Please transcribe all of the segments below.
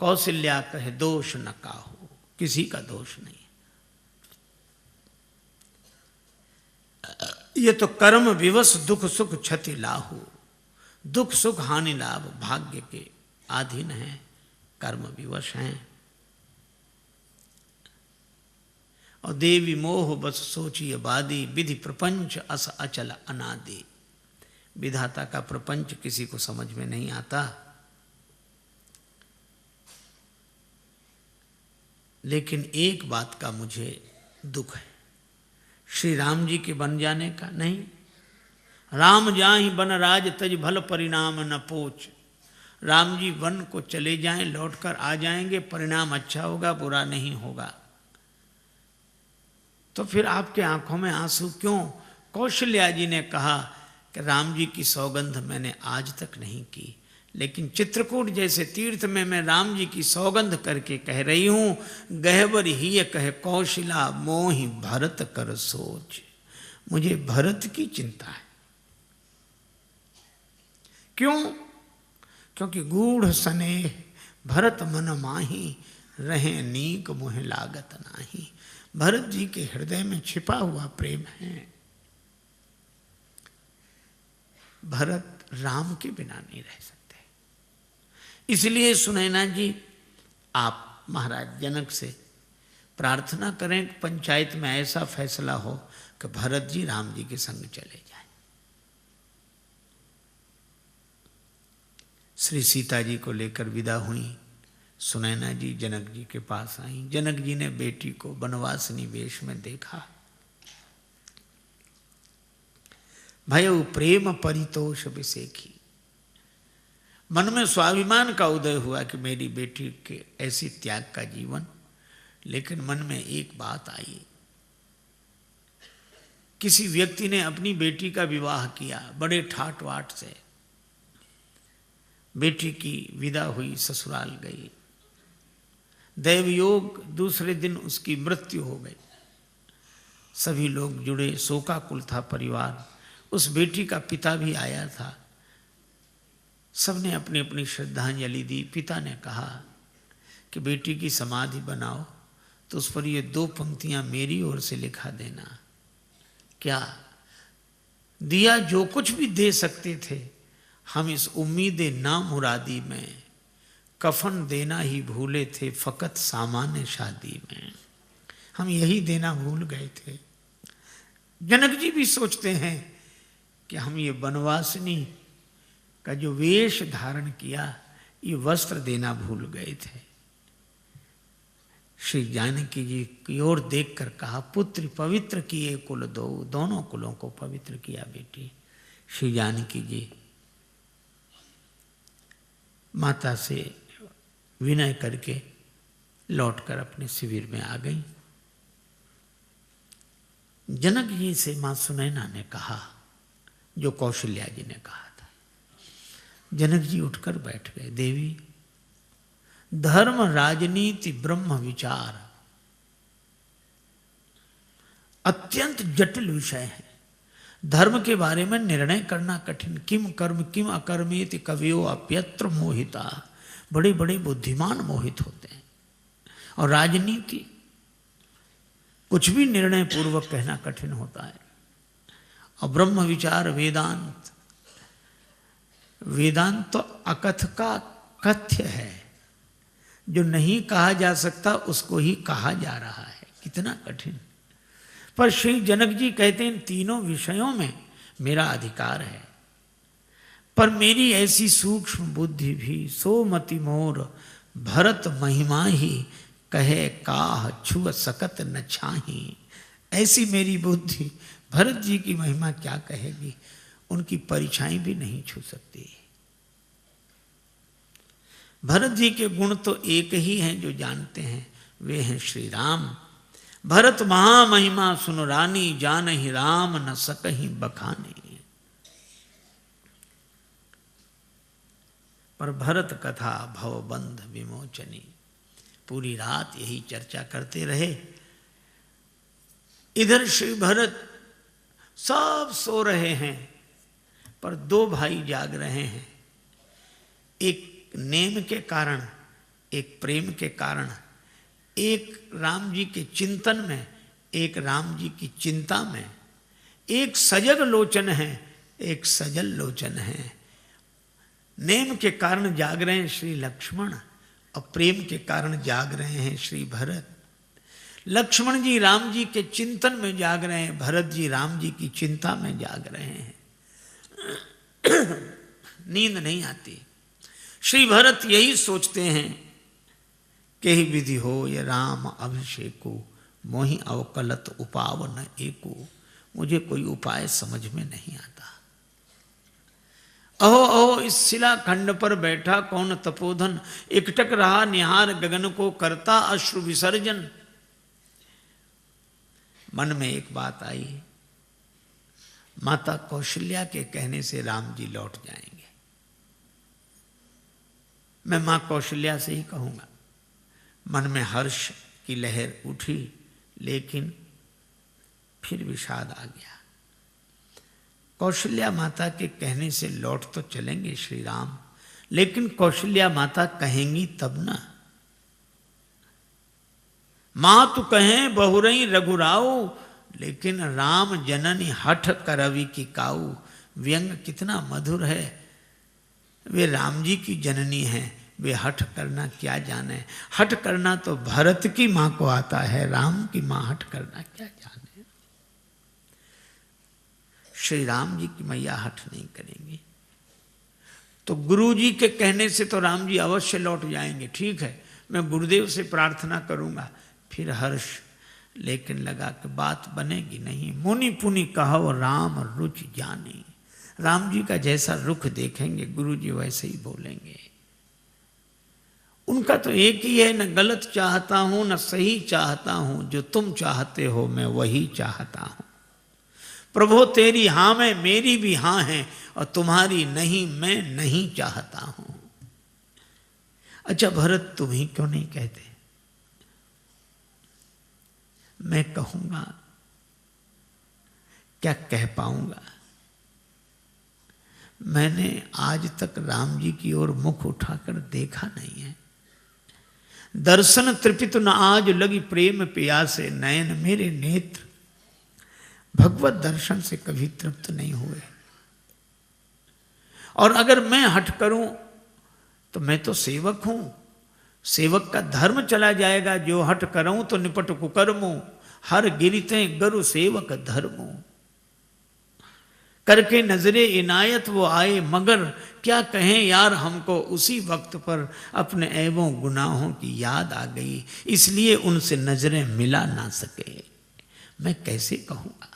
कौशल्या कहे दोष न काहू, किसी का दोष नहीं। ये तो कर्म विवश दुख सुख क्षति लाहू, दुख सुख हानि लाभ भाग्य के अधीन हैं, कर्म विवश हैं। और देवी मोह बस सोचिए बादी, विधि प्रपंच अस अचल अनादि। विधाता का प्रपंच किसी को समझ में नहीं आता, लेकिन एक बात का मुझे दुख है, श्री राम जी के बन जाने का नहीं। राम जाहि बन राज तज भल परिणाम न पोच। राम जी वन को चले जाएं, लौटकर आ जाएंगे, परिणाम अच्छा होगा, बुरा नहीं होगा। तो फिर आपके आंखों में आंसू क्यों? कौशल्या जी ने कहा कि राम जी की सौगंध मैंने आज तक नहीं की, लेकिन चित्रकूट जैसे तीर्थ में मैं राम जी की सौगंध करके कह रही हूं, गहवर ही कहे कौशला मोहि भरत कर सोच। मुझे भरत की चिंता है। क्यों? क्योंकि गूढ़ स्नेह भरत मन माही, रहे नीक मुहे लागत नाही। भरत जी के हृदय में छिपा हुआ प्रेम है। भरत राम के बिना नहीं रह सकते। इसलिए सुनैना जी, आप महाराज जनक से प्रार्थना करें, पंचायत में ऐसा फैसला हो कि भरत जी राम जी के संग चले जाएं। श्री सीता जी को लेकर विदा हुई। सुनैना जी जनक जी के पास आई। जनक जी ने बेटी को वनवासिनी वेश में देखा। भयउ प्रेम परितोष विसेखी। मन में स्वाभिमान का उदय हुआ कि मेरी बेटी के ऐसे त्याग का जीवन। लेकिन मन में एक बात आई, किसी व्यक्ति ने अपनी बेटी का विवाह किया बड़े ठाट वाट से। बेटी की विदा हुई, ससुराल गई। दैवयोग दूसरे दिन उसकी मृत्यु हो गई। सभी लोग जुड़े, शोकाकुल था परिवार। उस बेटी का पिता भी आया था। सबने अपनी अपनी श्रद्धांजलि दी। पिता ने कहा कि बेटी की समाधि बनाओ तो उस पर ये 2 पंक्तियां मेरी ओर से लिखा देना। क्या दिया? जो कुछ भी दे सकते थे हम इस उम्मीद ना मुरादी में, कफन देना ही भूले थे फकत सामान्य शादी में। हम यही देना भूल गए थे। जनक जी भी सोचते हैं कि हम ये वनवासिनी का जो वेश धारण किया, ये वस्त्र देना भूल गए थे। श्री जानकी जी की ओर देखकर कहा, पुत्र पवित्र किए कुल दो। दोनों कुलों को पवित्र किया बेटी। श्री जानकी जी माता से विनय करके लौटकर अपने शिविर में आ गई। जनक जी से मां सुनैना ने कहा जो कौशल्या जी ने कहा था। जनक जी उठकर बैठ गए। देवी, धर्म राजनीति ब्रह्म विचार अत्यंत जटिल विषय है। धर्म के बारे में निर्णय करना कठिन। किम कर्म किम अकर्मेति कवियो अप्यत्र मोहिता। बड़े बड़े बुद्धिमान मोहित होते हैं। और राजनीति कुछ भी निर्णय पूर्वक कहना कठिन होता है। और ब्रह्म विचार वेदांत, वेदांत तो अकथ का कथ्य है। जो नहीं कहा जा सकता उसको ही कहा जा रहा है। कितना कठिन। पर श्री जनक जी कहते हैं इन तीनों विषयों में मेरा अधिकार है, पर मेरी ऐसी सूक्ष्म बुद्धि भी सोमति मोर भरत महिमा ही कहे काह छुअ सकत न छाही। ऐसी मेरी बुद्धि भरत जी की महिमा क्या कहेगी, उनकी परिछाई भी नहीं छू सकती। भरत जी के गुण तो एक ही हैं जो जानते हैं, वे हैं श्री राम। भरत महामहिमा सुन रानी, जानहि राम न सकहि बखानी। पर भरत कथा भवबंध विमोचनी। पूरी रात यही चर्चा करते रहे। इधर श्री भरत सब सो रहे हैं, पर 2 भाई जाग रहे हैं। एक नेम के कारण एक प्रेम के कारण, एक राम जी के चिंतन में, एक राम जी की चिंता में, एक सजग लोचन है, एक सजल लोचन है। नेम के कारण जाग रहे हैं श्री लक्ष्मण और प्रेम के कारण जाग रहे हैं श्री भरत। लक्ष्मण जी राम जी के चिंतन में जाग रहे हैं, भरत जी राम जी की चिंता में जाग रहे हैं। नींद नहीं आती। श्री भरत यही सोचते हैं कि ही विधि हो ये राम अभिषेको, मोहि अवकलत उपाव न एको। मुझे कोई उपाय समझ में नहीं आता। अहो अहो इस शिला खंड पर बैठा कौन तपोधन, एकटक रहा निहार गगन को करता अश्रु विसर्जन। मन में एक बात आई, माता कौशल्या के कहने से राम जी लौट जाएंगे। मैं मां कौशल्या से ही कहूंगा। मन में हर्ष की लहर उठी, लेकिन फिर विषाद आ गया। कौशल्या माता के कहने से लौट तो चलेंगे श्री राम, लेकिन कौशल्या माता कहेंगी तब ना। मां तू कहें बहुरई रघुराऊ, लेकिन राम जननी हठ करवि की काऊ। व्यंग कितना मधुर है। वे राम जी की जननी हैं, वे हठ करना क्या जाने। हठ करना तो भरत की मां को आता है, राम की मां हठ करना क्या जाने। श्री राम जी की मैया हठ नहीं करेंगी। तो गुरु जी के कहने से तो राम जी अवश्य लौट जाएंगे। ठीक है, मैं गुरुदेव से प्रार्थना करूंगा। फिर हर्ष, लेकिन लगा कि बात बनेगी नहीं। मुनि पुनि कहो राम रुचि जानी। राम जी का जैसा रुख देखेंगे गुरु जी वैसे ही बोलेंगे। उनका तो एक ही है, न गलत चाहता हूं न सही चाहता हूं, जो तुम चाहते हो मैं वही चाहता हूं। प्रभु तेरी हां में मेरी भी हां है, और तुम्हारी नहीं मैं नहीं चाहता हूं। अच्छा भरत तुम ही क्यों नहीं कहते? मैं कहूंगा, क्या कह पाऊंगा? मैंने आज तक राम जी की ओर मुख उठाकर देखा नहीं है। दर्शन तृपित न आज लगी प्रेम प्यासे, नयन मेरे नेत्र भगवत दर्शन से कभी तृप्त नहीं हुए। और अगर मैं हट करूं तो मैं तो सेवक हूं। सेवक का धर्म चला जाएगा। जो हट करूं तो निपट कुकर्मो, हर गिरते गरु सेवक धर्मो। करके नजरे इनायत वो आए, मगर क्या कहें यार हमको। उसी वक्त पर अपने ऐबों गुनाहों की याद आ गई, इसलिए उनसे नजरें मिला ना सके। मैं कैसे कहूंगा?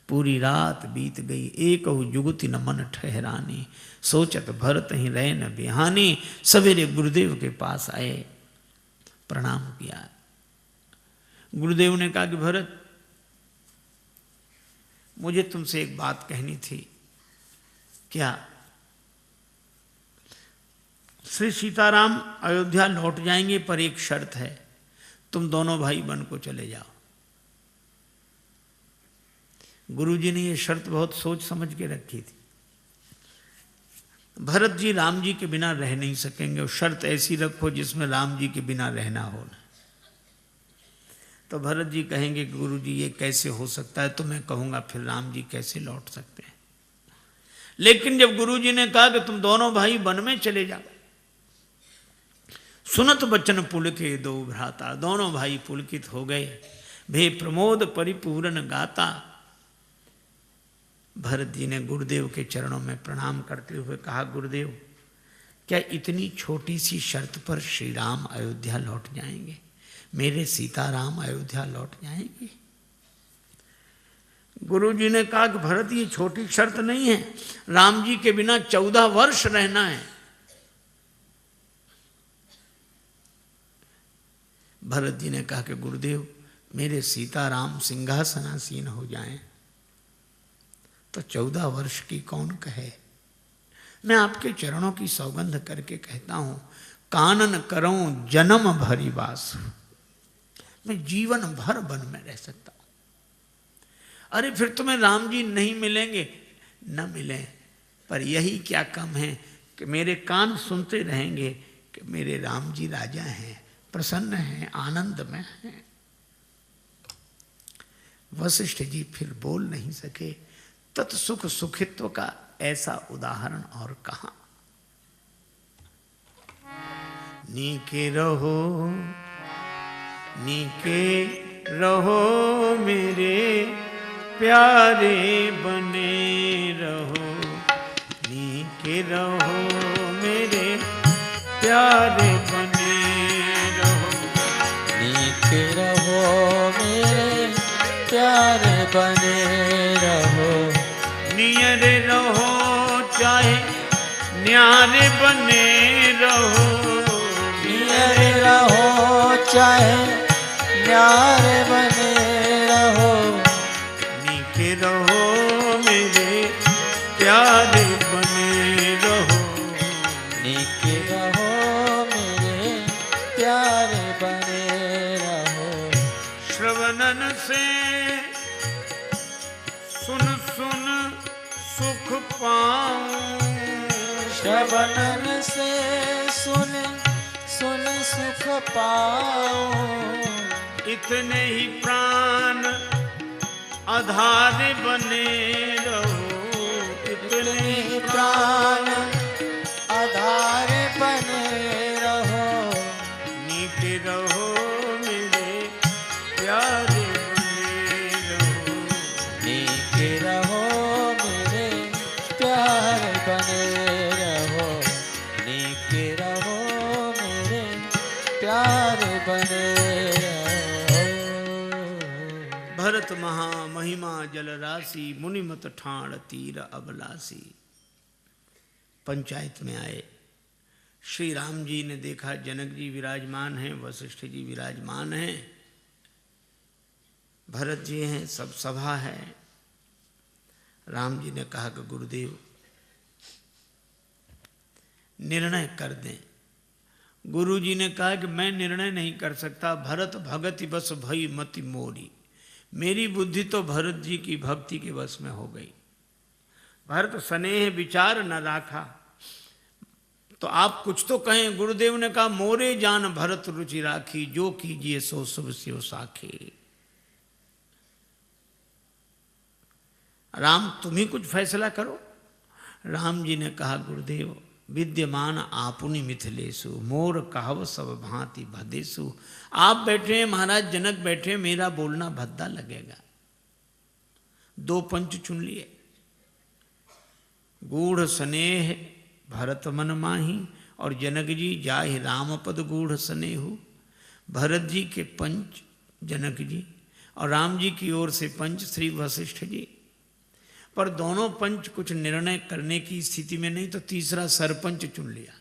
पूरी रात बीत गई, एक जुगति न मन ठहरानी। सोचत भरत ही रहे न बिहानी। सवेरे गुरुदेव के पास आए, प्रणाम किया। गुरुदेव ने कहा कि भरत, मुझे तुमसे एक बात कहनी थी। क्या? श्री सीताराम अयोध्या लौट जाएंगे, पर एक शर्त है, तुम दोनों भाई वन को चले जाओ। गुरुजी ने ये शर्त बहुत सोच समझ के रखी थी। भरत जी राम जी के बिना रह नहीं सकेंगे, और शर्त ऐसी रखो जिसमें राम जी के बिना रहना हो ना। तो भरत जी कहेंगे गुरु जी ये कैसे हो सकता है? तो मैं कहूंगा फिर राम जी कैसे लौट सकते हैं? लेकिन जब गुरु जी ने कहा कि तुम दोनों भाई वन में चले जाओ, सुनत बचन पुलके दो भ्राता। दोनों भाई पुलकित हो गए, भे प्रमोद परिपूर्ण गाता। भरत जी ने गुरुदेव के चरणों में प्रणाम करते हुए कहा, गुरुदेव क्या इतनी छोटी सी शर्त पर श्री राम अयोध्या लौट जाएंगे? मेरे सीताराम अयोध्या लौट जाएंगे? गुरु जी ने कहा कि भरत ये छोटी शर्त नहीं है, राम जी के बिना 14 वर्ष रहना है। भरत जी ने कहा कि गुरुदेव मेरे सीताराम सिंहासनासीन हो जाएं तो 14 वर्ष की कौन कहे। मैं आपके चरणों की सौगंध करके कहता हूं, कानन करऊं जन्म भरी वास। मैं जीवन भर वन में रह सकता हूं। अरे फिर तुम्हें राम जी नहीं मिलेंगे, न मिले, पर यही क्या कम है कि मेरे कान सुनते रहेंगे कि मेरे राम जी राजा हैं, प्रसन्न हैं, आनंद में हैं। वशिष्ठ जी फिर बोल नहीं सके। तत्सुख सुखित्व का ऐसा उदाहरण और कहां। नीके रहो मेरे प्यारे बने रहो, नीके रहो मेरे प्यारे बने रहो, नीके रहो मेरे प्यारे बने रहो, नियरे रहो चाहे न्यारे बने रहो, नियरे रहो चाहे न्यारे बने रहो, नीके रहो मेरे प्यारे बने रहो, नीके रहो मेरे प्यारे बने रहो। श्रवणन से सुन सुन सुख पाऊं, श्रवणन से सुन सुन सुख पाऊं, इतने ही प्राण आधार बने रहो, इतने ही प्राण आधार बने रहो, नीके रहो मेरे प्यारे बने रहो, नीके रहो मेरे प्यारे बने रहो, नीके रहो मेरे प्यारे बने रहो। भरत महा महिमा जल राशि, मुनिमत ठाण तीर अबलासी। पंचायत में आए। श्री राम जी ने देखा जनक जी विराजमान हैं, वशिष्ठ जी विराजमान हैं, भरत जी हैं, सब सभा है। राम जी ने कहा कि गुरुदेव निर्णय कर दें। गुरु जी ने कहा कि मैं निर्णय नहीं कर सकता, भरत भगति बस भई मति मोरी। मेरी बुद्धि तो भरत जी की भक्ति के वश में हो गई। भरत स्नेह विचार न राखा, तो आप कुछ तो कहें। गुरुदेव ने कहा मोरे जान भरत रुचि राखी, जो कीजिए सो शुभ स्यो साखी। राम तुम ही कुछ फैसला करो। राम जी ने कहा गुरुदेव विद्यमान आपुनि मिथिलेशु, मोर कहव सब भांति भदेशु। आप बैठे, महाराज जनक बैठे, मेरा बोलना भद्दा लगेगा। दो पंच चुन लिए। गूढ़ स्नेह भरत मन माही, और जनक जी जाहि राम पद गूढ़ स्नेहु। भरत जी के पंच जनक जी, और राम जी की ओर से पंच श्री वशिष्ठ जी। पर दोनों पंच कुछ निर्णय करने की स्थिति में नहीं, तो तीसरा सरपंच चुन लिया।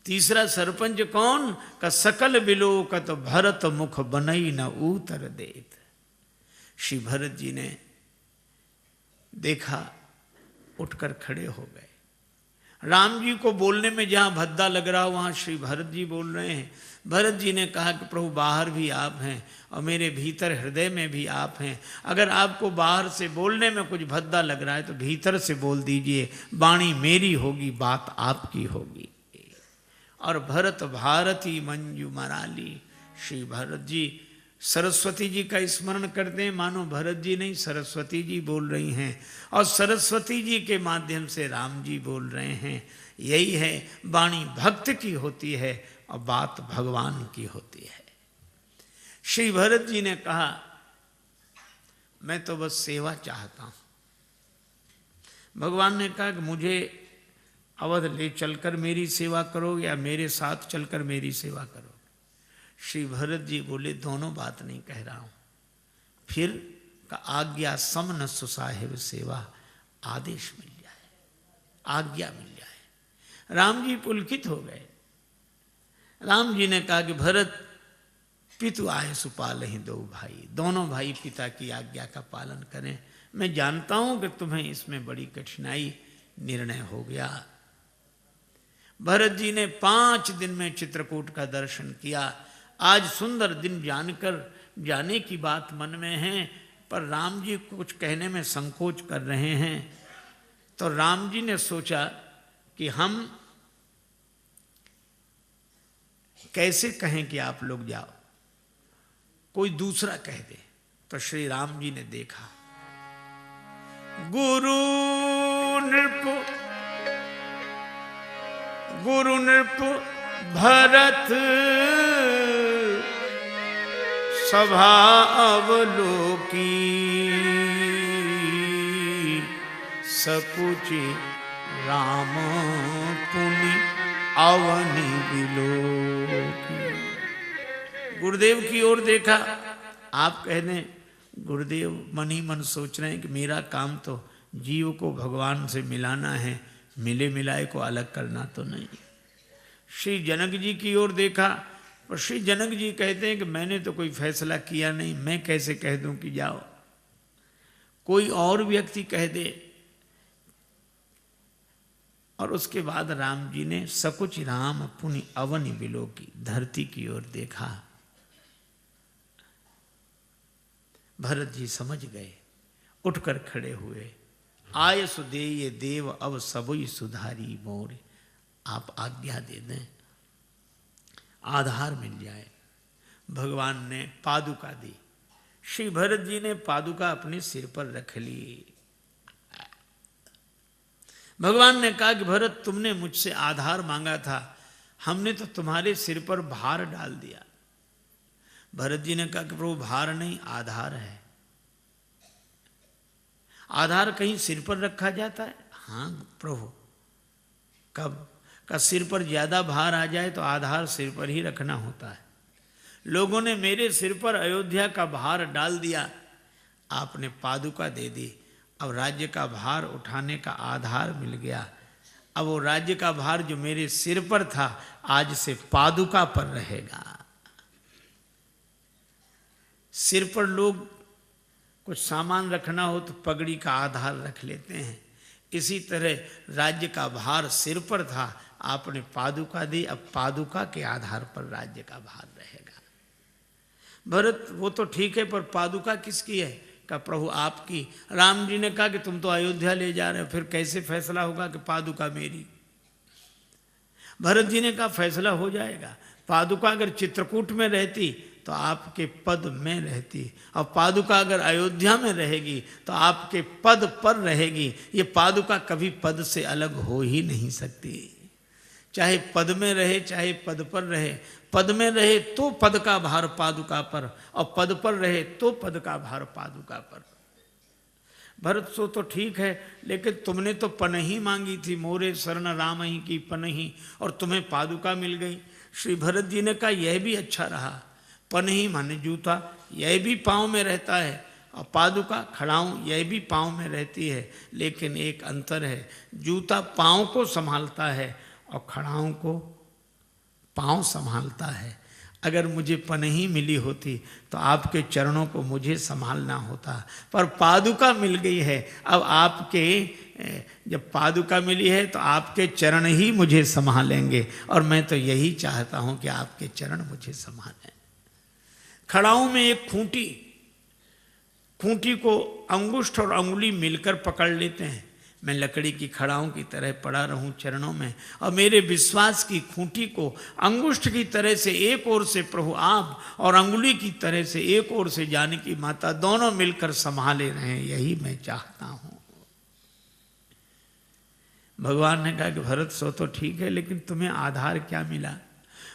तीसरा सरपंच कौन? का सकल बिलोकत भरत मुख बनई न उतर देत। श्री भरत जी ने देखा, उठकर खड़े हो गए। राम जी को बोलने में जहां भद्दा लग रहा वहां श्री भरत जी बोल रहे हैं। भरत जी ने कहा कि प्रभु बाहर भी आप हैं और मेरे भीतर हृदय में भी आप हैं। अगर आपको बाहर से बोलने में कुछ भद्दा लग रहा है तो भीतर से बोल दीजिए, वाणी मेरी होगी, बात आपकी होगी। और भरत भारती मंजू मराली। श्री भरत जी सरस्वती जी का स्मरण करते हैं, मानो भरत जी नहीं सरस्वती जी बोल रही हैं, और सरस्वती जी के माध्यम से राम जी बोल रहे हैं। यही है, वाणी भक्त की होती है और बात भगवान की होती है। श्री भरत जी ने कहा मैं तो बस सेवा चाहता हूं। भगवान ने कहा कि मुझे अवध ले चलकर मेरी सेवा करो या मेरे साथ चलकर मेरी सेवा करो। श्री भरत जी बोले दोनों बात नहीं कह रहा हूं। फिर का आज्ञा सम न सुसाहिब सेवा, आदेश मिल जाए, आज्ञा मिल जाए। राम जी पुलकित हो गए। राम जी ने कहा कि भरत पितु आए सुपाल ही दो भाई। दोनों भाई पिता की आज्ञा का पालन करें। मैं जानता हूं कि तुम्हें इसमें बड़ी कठिनाई, निर्णय हो गया। भरत जी ने 5 दिन में चित्रकूट का दर्शन किया। आज सुंदर दिन जानकर जाने की बात मन में है, पर राम जी कुछ कहने में संकोच कर रहे हैं। तो राम जी ने सोचा कि हम कैसे कहें कि आप लोग जाओ, कोई दूसरा कह दे। तो श्री राम जी ने देखा, गुरु नृप भरत सभा अवलोकी, सकुचि राम पुनि अवनि बिलोकी। गुरुदेव की ओर देखा। आप कह दें गुरुदेव मन ही मन सोच रहे हैं कि मेरा काम तो जीव को भगवान से मिलाना है, मिले मिलाए को अलग करना तो नहीं। श्री जनक जी की ओर देखा, और श्री जनक जी कहते हैं कि मैंने तो कोई फैसला किया नहीं, मैं कैसे कह दूं कि जाओ। कोई और व्यक्ति कह दे। और उसके बाद राम जी ने सकुच राम पुनि अवनि बिलोकी, धरती की ओर देखा। भरत जी समझ गए, उठकर खड़े हुए। आय सुदेय देव अब सबुई सुधारी मोर। आप आज्ञा दे दें, आधार मिल जाए। भगवान ने पादुका दी। श्री भरत जी ने पादुका अपने सिर पर रख ली। भगवान ने कहा कि भरत, तुमने मुझसे आधार मांगा था, हमने तो तुम्हारे सिर पर भार डाल दिया। भरत जी ने कहा कि प्रभु भार नहीं, आधार है। आधार कहीं सिर पर रखा जाता है? हाँ प्रभु। कब का सिर पर ज्यादा भार आ जाए तो आधार सिर पर ही रखना होता है। लोगों ने मेरे सिर पर अयोध्या का भार डाल दिया, आपने पादुका दे दी। अब राज्य का भार उठाने का आधार मिल गया। अब वो राज्य का भार जो मेरे सिर पर था, आज से पादुका पर रहेगा। सिर पर लोग कुछ सामान रखना हो तो पगड़ी का आधार रख लेते हैं। इसी तरह राज्य का भार सिर पर था, आपने पादुका दी, अब पादुका के आधार पर राज्य का भार रहेगा। भरत, वो तो ठीक है, पर पादुका किसकी है? का प्रभु आपकी। राम जी ने कहा कि तुम तो अयोध्या ले जा रहे हो, फिर कैसे फैसला होगा कि पादुका मेरी? भरत जी ने कहा फैसला हो जाएगा। पादुका अगर चित्रकूट में रहती तो आपके पद में रहती, और पादुका अगर अयोध्या में रहेगी तो आपके पद पर रहेगी। ये पादुका कभी पद से अलग हो ही नहीं सकती। चाहे पद में रहे, चाहे पद पर रहे। पद में रहे तो पद का भार पादुका पर, और पद पर रहे तो पद का भार पादुका पर। भरत, सो तो ठीक है, लेकिन तुमने तो पनही मांगी थी, मोरे शरण राम ही की पनही, और तुम्हें पादुका मिल गई। श्री भरत जी ने कहा यह भी अच्छा रहा। पनही माने जूता, यह भी पाँव में रहता है, और पादुका खड़ाऊं, यह भी पाँव में रहती है। लेकिन एक अंतर है, जूता पाँव को संभालता है और खड़ाऊं को पाँव संभालता है। अगर मुझे पनही मिली होती तो आपके चरणों को मुझे संभालना होता, पर पादुका मिल गई है। अब आपके जब पादुका मिली है तो आपके चरण ही मुझे संभालेंगे, और मैं तो यही चाहता हूं कि आपके चरण मुझे संभालें। खड़ाऊं में एक खूंटी को अंगुष्ठ और अंगुली मिलकर पकड़ लेते हैं। मैं लकड़ी की खड़ाऊं की तरह पड़ा रहूं चरणों में, और मेरे विश्वास की खूंटी को अंगुष्ठ की तरह से एक ओर से प्रभु आप और अंगुली की तरह से एक ओर से जानकी माता दोनों मिलकर संभाले रहें, यही मैं चाहता हूं। भगवान ने कहा कि भरत, सो तो ठीक है, लेकिन तुम्हें आधार क्या मिला?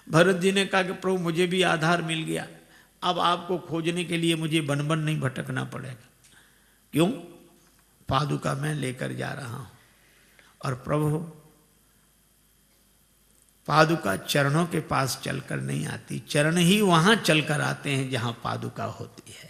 भरत जी ने कहा कि प्रभु मुझे भी आधार मिल गया। अब आपको खोजने के लिए मुझे वन वन नहीं भटकना पड़ेगा। क्यों? पादुका मैं लेकर जा रहा हूं। और प्रभु, पादुका चरणों के पास चलकर नहीं आती, चरण ही वहां चलकर आते हैं जहां पादुका होती है।